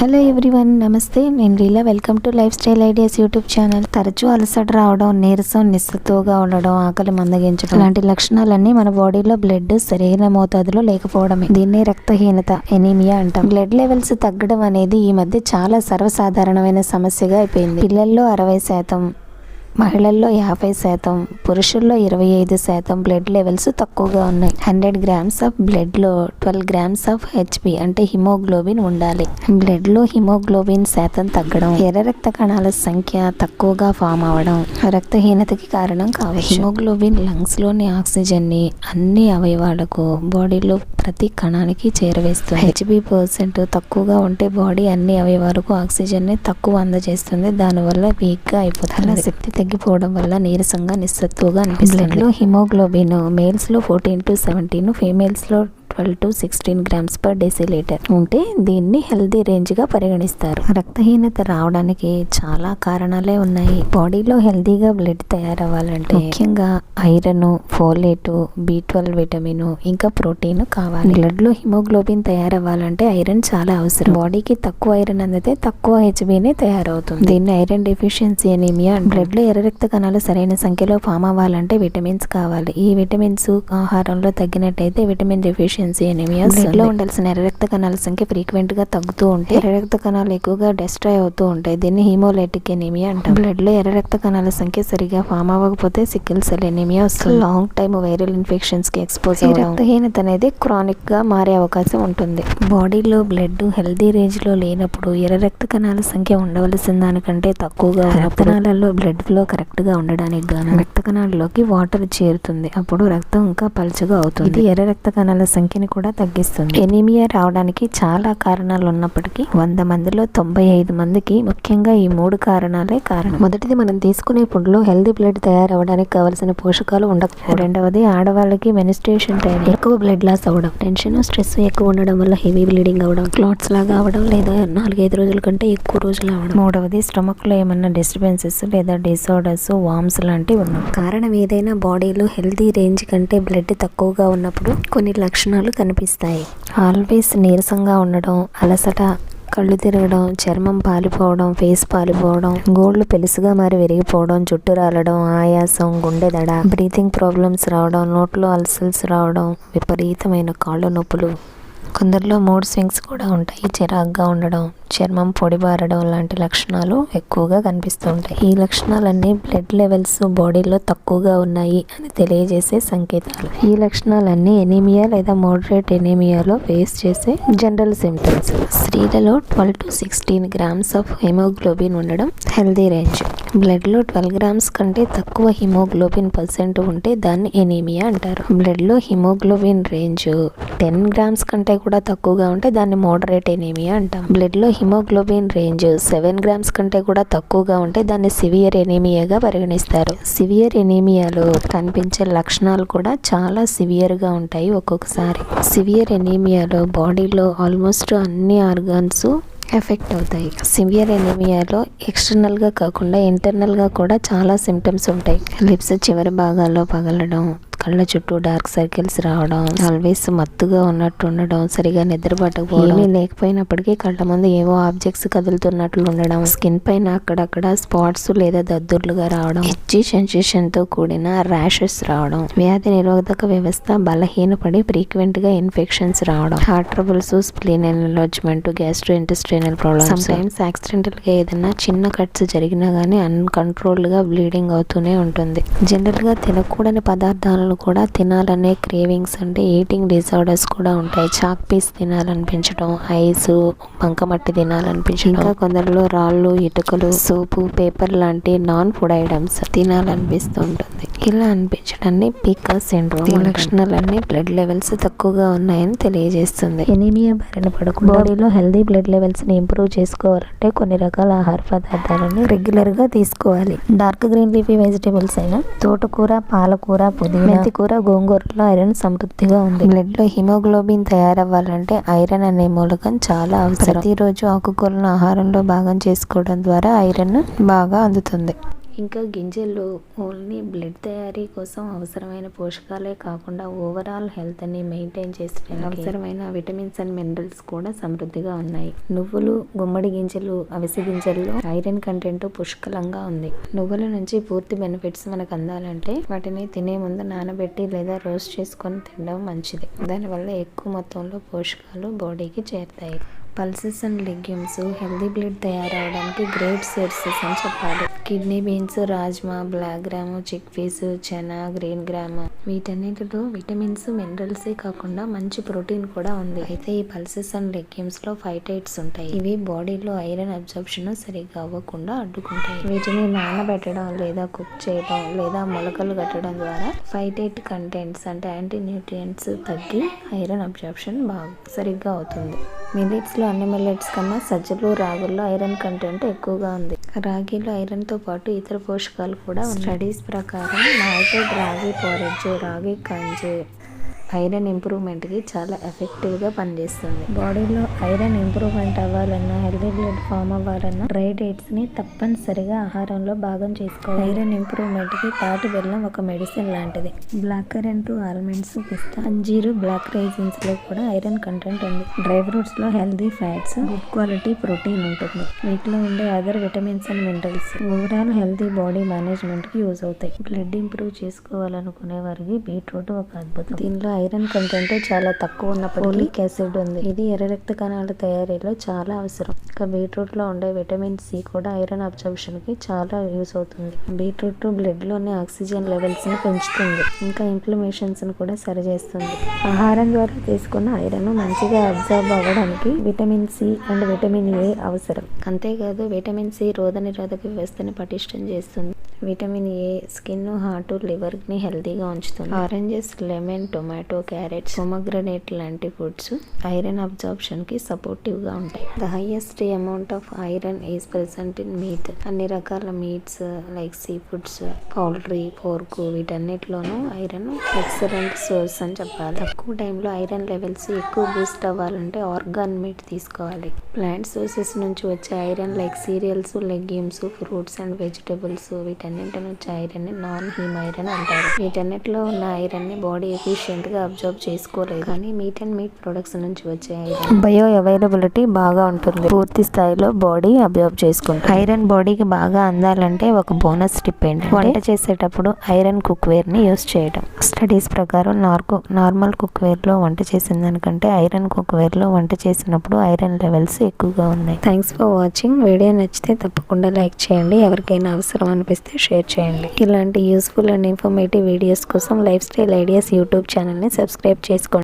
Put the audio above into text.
Hello everyone, namaste. నేను Leela. Welcome to lifestyle ideas YouTube channel. తరచూ అలసట రావడం, నీరసం, నిస్సత్తుగా ఉండడం, ఆకలి మందగించడం లాంటి లక్షణాలన్నీ మన బాడీలో బ్లడ్ సరైన మోతాదులో లేకపోవడమే. దీన్నే రక్తహీనత, ఎనీమియా అంటాం. బ్లడ్ లెవెల్స్ తగ్గడం అనేది ఈ మధ్య చాలా సర్వసాధారణమైన సమస్యగా అయిపోయింది. పిల్లల్లో 60%, మహిళల్లో 50%, పురుషుల్లో 25% బ్లడ్ లెవెల్స్ తక్కువగా ఉన్నాయి. 100 గ్రామ్స్ ఆఫ్ బ్లడ్ లో 12 గ్రామ్స్ ఆఫ్ హెచ్బి అంటే హిమోగ్లోబిన్ ఉండాలి. బ్లడ్ లో హిమోగ్లోబిన్ శాతం తగ్గడం, ఎర్ర రక్త కణాల సంఖ్య తక్కువగా ఫామ్ అవడం రక్తహీనతకి కారణం కావచ్చు. హిమోగ్లోబిన్ లంగ్స్ లోని ఆక్సిజన్ ని అన్ని అవయవాలకు, బాడీలో ప్రతి కణానికి చేరవేస్తుంది. హెచ్బి % తక్కువగా ఉంటే బాడీ అన్ని అవయవాలకు ఆక్సిజన్ ని తక్కువ అందజేస్తుంది. దానివల్ల వీక్ గా అయిపోతుంది. శక్తి తగ్గిపోవడం వల్ల నీరసంగా, నిస్సత్తుగా అనిపిస్తుంది. బ్లడ్ లో హిమోగ్లోబిన్ మేల్స్ లో 14 to 17, ఫీమేల్స్ లో 12 to 16 గ్రామ్స్ పర్ డెసిలీటర్ ఉంటే దీన్ని హెల్దీ రేంజ్ గా పరిగణిస్తారు. రక్తహీనత రావడానికి చాలా కారణాలే ఉన్నాయి. బాడీలో హెల్దీగా బ్లడ్ తయారవ్వాలంటే ముఖ్యంగా ఐరన్, ఫోలేట్, B12 విటమిన్, ఇంకా ప్రోటీన్ కావాలి. బ్లడ్ లో హిమోగ్లోబిన్ తయారవ్వాలంటే ఐరన్ చాలా అవసరం. బాడీకి తక్కువ ఐరన్ అందితే తక్కువ హెచ్బినే తయారవుతుంది. దీన్ని ఐరన్ డెఫిషియన్సీ ఎనీమియా. బ్లడ్ లో ఎర్ర రక్త కణాలు సరైన సంఖ్యలో ఫామ్ అవ్వాలంటే విటమిన్స్ కావాలి. ఈ విటమిన్స్ ఆహారంలో తగ్గినట్టయితే విటమిన్ డెఫిషియన్సీ ఎనీమియా. బ్లడ్ లో ఉండాల్సిన ఎర్ర రక్త కణాల సంఖ్య ఫ్రీక్వెంట్ గా తగ్గుతూ ఉంటే ఎర్ర రక్త కణాలు ఎక్కువగా డెస్ట్రాయ్ అవుతూ ఉంటాయి. దీన్ని హీమోలైటిక్ ఎనీమియా అంటాం. బ్లడ్ లో ఎర్ర రక్త కణాల సంఖ్య సరిగా ఫామ్ అవ్వకపోతే సికిల్ సెల్ ఎనీమియా వస్తుంది. లాంగ్ టైమ్ వైరల్ ఇన్ఫెక్షన్స్ కి ఎక్స్పోజ్ అవ్వడం, రక్తహీనత అనేది క్రానిక్ గా మారే అవకాశం ఉంటుంది. బాడీలో బ్లడ్ హెల్దీ రేంజ్ లో లేనప్పుడు ఎర్ర రక్త కణాల సంఖ్య ఉండవలసిన దానికంటే తక్కువగా రక్త కణాలలో బ్లడ్ ఫ్లో కరెక్ట్ గా ఉండడానికి గాను రక్త కణాల్లోకి వాటర్ చేరుతుంది. అప్పుడు రక్తం ఇంకా పలుచగా అవుతుంది. ఇది ఎర్ర రక్త కణాల సంఖ్యని కూడా తగ్గిస్తుంది. ఎనీమియా రావడానికి చాలా కారణాలు ఉన్నప్పటికీ 100 మందిలో 95 మందికి ముఖ్యంగా ఈ 3 కారణాలే కారణం. మొదటిది, మనం తీసుకునే ఫుడ్ లో హెల్దీ బ్లడ్ తయారవడానికి కావలసిన పోషకాలు ఉండకపోవడం. రెండవది, ఆడవాళ్ళకి మెనిస్ట్రేషన్ టైం ఎక్కువ బ్లడ్ లాస్ అవ్వడం. టెన్షన్, స్ట్రెస్ ఎక్కువ ఉండడం వల్ల హెవీ బ్లీడింగ్ అవ్వడం, క్లాట్స్ లాగా అవడం లేదా 4-5 రోజుల కంటే ఎక్కువ రోజులు అవడం. మూడవది, స్టమక్ లో ఏమన్నా డిస్టర్బెన్సెస్ లేదా డిసార్డర్స్, వామ్స్ లాంటివి ఉన్నాయి. కారణం ఏదైనా బాడీలో హెల్దీ రేంజ్ కంటే బ్లడ్ తక్కువగా ఉన్నప్పుడు కొన్ని లక్షణాలు కనిపిస్తాయి. ఆల్వేస్ నీరసంగా ఉండడం, అలసట, కళ్ళు తిరగడం, చర్మం పాలిపోవడం, ఫేస్ పాలిపోవడం, గోళ్లు పెలుసుగా మారి విరిగిపోవడం, జుట్టు రాలడం, ఆయాసం, గుండె దడ, బ్రీతింగ్ ప్రాబ్లమ్స్ రావడం, నోట్లో అల్సర్స్ రావడం, విపరీతమైన కాళ్ళు నొప్పులు, కొందరిలో మూడ్ స్వింగ్స్ కూడా ఉంటాయి, చిరాగ్గా ఉండడం, చర్మం పొడిబారడం లాంటి లక్షణాలు ఎక్కువగా కనిపిస్తూ ఉంటాయి. ఈ లక్షణాలన్నీ బ్లడ్ లెవెల్స్ బాడీలో తక్కువగా ఉన్నాయి అని తెలియజేసే సంకేతాలు. ఈ లక్షణాలన్నీ ఎనీమియా లేదా మోడరేట్ ఎనీమియాలో ఫేస్ చేసే జనరల్ సిమ్టమ్స్. స్త్రీలలో 12 to 16 గ్రామ్స్ ఆఫ్ హిమోగ్లోబిన్ ఉండడం హెల్దీ రేంజ్. బ్లడ్ లో 12 గ్రామ్స్ కంటే తక్కువ హిమోగ్లోబిన్ % ఉంటే దాన్ని ఎనీమియా అంటారు. బ్లడ్ లో హిమోగ్లోబిన్ రేంజ్ 10 గ్రామ్స్ కంటే కూడా తక్కువగా ఉంటే దాన్ని మోడరేట్ ఎనీమియా అంటాం. బ్లడ్ లో హిమోగ్లోబిన్ రేంజ్ 7 గ్రామ్స్ కంటే కూడా తక్కువగా ఉంటే దాన్ని సివియర్ ఎనీమియాగా పరిగణిస్తారు. సివియర్ ఎనీమియాలో కనిపించే లక్షణాలు కూడా చాలా సివియర్ గా ఉంటాయి. ఒక్కొక్కసారి సివియర్ ఎనీమియాలో బాడీలో ఆల్మోస్ట్ అన్ని ఆర్గాన్స్ ఎఫెక్ట్ అవుతాయి. సివియర్ ఎనీమియాలో ఎక్స్టర్నల్ గా కాకుండా ఇంటర్నల్ గా కూడా చాలా సిమ్టమ్స్ ఉంటాయి. లిప్స్ చివరి భాగాల్లో పగలడం, కళ్ళ చుట్టూ డార్క్ సర్కిల్స్ రావడం, ఆల్వేస్ మత్తుగా ఉన్నట్టు ఉండడం, సరిగా నిద్ర పట్టకపోవడం, ఏమీ లేకపోయినప్పటికీ కళ్ళ ముందు ఏవో ఆబ్జెక్ట్స్ కదులుతున్నట్లు ఉండడం, స్కిన్ పైన అక్కడక్కడ స్పాట్స్ లేదా దద్దుర్లుగా రావడం, ఇచ్చి సెన్సేషన్ తో కూడిన ర్యాషెస్ రావడం, వ్యాధి నిరోధక వ్యవస్థ బలహీనపడి ఫ్రీక్వెంట్ గా ఇన్ఫెక్షన్స్ రావడం, heart troubles, spleen enlargement, gastro intestinal problems. Some times accidental గా ఏదైనా చిన్న కట్స్ జరిగినా గానీ అన్కంట్రోల్డ్ గా బ్లీడింగ్ అవుతూనే ఉంటుంది. జనరల్ గా తినకూడని పదార్థాలను కూడా తినాలనే క్రేవింగ్స్ అంటే ఈటింగ్ డిసార్డర్స్ కూడా ఉంటాయి. చాక్ పీస్ తినాలనిపించడం, ఐస్, బంకమట్టి తినాలనిపించడం, ఇంకా కొందరిలో రాళ్ళు, ఇటుకలు, సోపు, పేపర్ లాంటి నాన్ ఫుడ్ ఐటమ్స్ తినాలనిపిస్తూ ఉంటుంది. ఇలా అనిపించడాన్ని పీకాస్ సిండ్రోమ్. ఈ లక్షణాలన్నీ బ్లడ్ లెవెల్స్ తక్కువగా ఉన్నాయని తెలియజేస్తుంది. ఎనీమియా బారిన పడకుండా బాడీలో హెల్దీ బ్లడ్ లెవెల్స్ ని ఇంప్రూవ్ చేసుకోవాలంటే కొన్ని రకాల ఆహార పదార్థాలను రెగ్యులర్ గా తీసుకోవాలి. డార్క్ గ్రీన్ లీఫీ వెజిటేబుల్స్ అయిన తోటకూర, పాలకూర, పుదీనా, మెంతికూర, గోంగూరలో ఐరన్ సమృద్ధిగా ఉంది. బ్లడ్ లో హిమోగ్లోబిన్ తయారవ్వాలంటే ఐరన్ అనే మూలకం చాలా అవసరం. ప్రతిరోజు ఆకుకూరలను ఆహారంలో భాగం చేసుకోవడం ద్వారా ఐరన్ బాగా అందుతుంది. ఇంకా గింజలు ఓన్లీ బ్లడ్ తయారీ కోసం అవసరమైన పోషకాలే కాకుండా ఓవరాల్ హెల్త్ని మెయింటైన్ చేసడానికి అవసరమైన విటమిన్స్ అండ్ మినరల్స్ కూడా సమృద్ధిగా ఉన్నాయి. నువ్వులు, గుమ్మడి గింజలు, అవిసె గింజల్లో ఐరన్ కంటెంట్ పుష్కలంగా ఉంది. నువ్వుల నుంచి పూర్తి బెనిఫిట్స్ మనకు అందాలంటే వాటిని తినే ముందు నానబెట్టి లేదా రోస్ట్ చేసుకొని తినడం మంచిది. దానివల్ల ఎక్కువ మొత్తంలో పోషకాలు బాడీకి చేరుతాయి. Pulses and legumes healthy blood తయారవడానికి గ్రేట్ సోర్సెస్ అని చెప్పాలి. Kidney beans, rajma, black gram, chickpeas, chana, green gram వీటన్నిటిలో విటమిన్స్, మినరల్సే కాకుండా మంచి ప్రోటీన్ కూడా ఉంది. అయితే ఈ పల్సెస్ అండ్ లెగ్యూమ్స్ లో ఫైటైట్స్ ఉంటాయి. ఇవి బాడీలో ఐరన్ అబ్జర్ప్షన్ సరిగ్గా అవ్వకుండా అడ్డుకుంటాయి. వీటిని నానబెట్టడం లేదా కుక్ చేయడం లేదా మొలకలు కట్టడం ద్వారా ఫైటైట్ కంటెంట్స్ అంటే యాంటీ న్యూట్రియంట్స్ తగ్గి ఐరన్ అబ్జర్ప్షన్ సరిగ్గా అవుతుంది. మిల్లెట్స్ లో అన్ని మిల్లెట్స్ కన్నా సజ్జలు, రాగుల్లో ఐరన్ కంటెంట్ ఎక్కువగా ఉంది. రాగిలో ఐరన్ తో పాటు ఇతర పోషకాలు కూడా ఉన్నాయి. స్టడీస్ ప్రకారం మాల్టెడ్ రాగి పోరెడ్జ్, రాగి కంజి ఐరన్ ఇంప్రూవ్మెంట్కి చాలా ఎఫెక్టివ్గా పనిచేస్తుంది. బాడీలో ఐరన్ ఇంప్రూవ్మెంట్ అవ్వాలన్నా, హెల్దీ బ్లడ్ ఫామ్ అవ్వాలన్నా డ్రై డేట్స్ని తప్పనిసరిగా ఆహారంలో భాగం చేసుకోవాలి. ఐరన్ ఇంప్రూవ్మెంట్కి తాటి బెల్లం ఒక మెడిసిన్ లాంటిది. బ్లాక్ కరెంట్, ఆల్మండ్స్, పిస్తా, అంజీరు, బ్లాక్ రైజిన్స్లో కూడా ఐరన్ కంటెంట్ ఉంది. డ్రై ఫ్రూట్స్లో healthy fats, good quality protein ఉంటుంది. వీటిలో ఉండే other vitamins and minerals overall healthy body మేనేజ్మెంట్కి యూజ్ అవుతాయి. బ్లడ్ ఇంప్రూవ్ చేసుకోవాలనుకునే వారికి బీట్రూట్ ఒక అద్భుతం. దీనిలో ఐరన్ కంటెంట్ చాలా తక్కువ ఉన్నప్పటికీ ఫోలిక్ యాసిడ్ ఉంది. ఇది ఎర్ర రక్త కణాల తయారీలో చాలా అవసరం. ఇంకా బీట్రూట్ లో ఉండే విటమిన్ సి కూడా ఐరన్ అబ్జర్ప్షన్ కి చాలా యూస్ అవుతుంది. బీట్రూట్ బ్లడ్ లోని ఆక్సిజన్ లెవెల్స్ ని పెంచుతుంది. ఇంకా ఇన్ఫ్లమేషన్స్ ని కూడా సరిచేస్తుంది. ఆహారం ద్వారా తీసుకున్న ఐరన్ మంచిగా అబ్జర్బ్ అవ్వడానికి vitamin C and vitamin A అవసరం. అంతేకాదు విటమిన్ సి రోగ నిరోధక వ్యవస్థని పటిష్టం చేస్తుంది. Vitamin A skin, heart, liver ని హెల్తీగా ఉంచుతుంది. Oranges, lemon, tomato, carrots, pomegranate లాంటి ఫుడ్స్ ఐరన్ అబ్జార్ప్షన్ కి సపోర్టివ్ గా ఉంటాయి. The highest amount of iron is present in meat. అన్ని రకాల meats like sea foods, poultry, pork వీటన్నిటిలోనూ ఐరన్ ఎక్సలెంట్ సోర్స్ అని చెప్పాలి. తక్కువ టైంలో ఐరన్ లెవెల్స్ ఎక్కువ బూస్ట్ అవ్వాలంటే ఆర్గాన్ మీట్ తీసుకోవాలి. ప్లాంట్ సోర్సెస్ నుంచి వచ్చే iron like serials, legumes, fruits and vegetables వీటన్నిటి నుంచి ఐరన్ ని నాన్ హీమ్ ఐరన్ అంటారు. వీటన్నిటిలో ఉన్న ఐరన్ ని బాడీ ఎఫిషియెంట్ గా అబ్జర్వ్ చేసుకోలేదు. కానీ మీట్ అండ్ మీట్ ప్రొడక్ట్స్ నుంచి వచ్చే ఐరన్ బయో అవైలబిలిటీ బాగా ఉంటుంది. పూర్తి స్థాయిలో బాడీ అబ్జర్వ్ చేసుకుంటుంది. ఐరన్ బాడీకి బాగా అందాలంటే ఒక బోనస్ టిప్ ఏంటంటే వంట చేసేటప్పుడు ఐరన్ కుక్ వేర్ ని యూస్ చేయడం. స్టడీస్ ప్రకారం నార్మల్ కుక్ వేర్ లో వంట చేసిన దానికంటే ఐరన్ కుక్ వేర్ లో వంట చేసినప్పుడు ఐరన్ లెవెల్స్ ఎక్కువగా ఉన్నాయి. Thanks for watching. వీడియో నచ్చితే తప్పకుండా లైక్ చేయండి. ఎవరికైనా అవసరం అనిపిస్తే షేర్ చేయండి. ఇలాంటి యూస్ఫుల్ అండ్ ఇన్ఫర్మేటివ్ వీడియోస్ కోసం లైఫ్ స్టైల్ ఐడియాస్ యూట్యూబ్ ఛానల్ని సబ్స్క్రైబ్ చేసుకోండి.